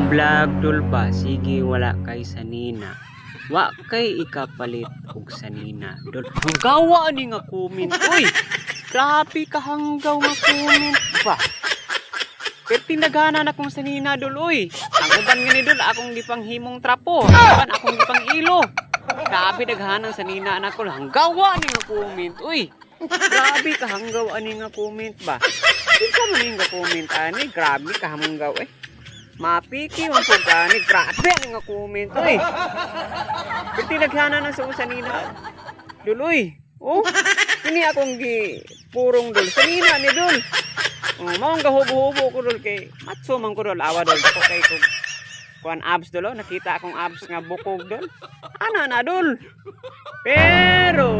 Vlog tulpa, sige wala kay sanina. Wa kay ikapalit og sanina. Dol, hanggawa ni nga comment. Uy, grabe ka hanggaw nga comment ba? Pero tinagana na kong sanina dol, uy. Ang uban nga ni dol, akong gipanghimong trapo. Ang uban, akong gipang ilo. Grabe daghanang sanina na ko. Hanggawa ni nga comment, uy. Grabe ka hanggaw ani nga comment ba? Kinsa man nga comment ani? Grabe ka hanggaw eh. Mapiki man po gani, grabe ang nga comment, oy. Piti naghana na sa usanina. Duloy. Oh, kini akong gi purong dul. Sanina ni dul. Oh, maong gahubo-hubo ko dul kay matso man ko dul awa dul ako kay ko kuan abs dul, nakita akong abs nga bukog dul. Ana na dul. Pero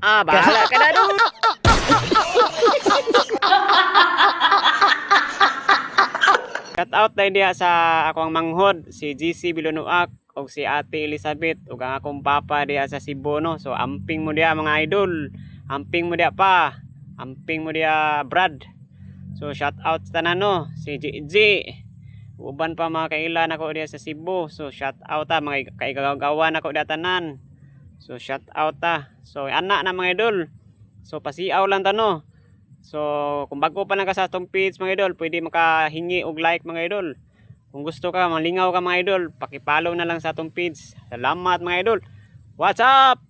bahala ka na dul. Shout out tayo diya sa akong manghod, si GC Bilonuak o si Ate Elizabeth o ang akong papa diya sa Cebu, no? So amping mo diya mga idol, amping mo diya pa, amping mo diya Brad. So shout out sa tanan, no? Si GG, uban pa mga kailan ako diya sa Cebu. So shout out mga kaigagawan ako diya tanan. So shout out So anak na mga idol. So pasiaw lang ta, no? So, kung bago pa lang ka sa atong page mga idol, pwede makahingi og like mga idol. Kung gusto ka, malingaw ka mga idol, paki-follow na lang sa atong page. Salamat mga idol. What's up?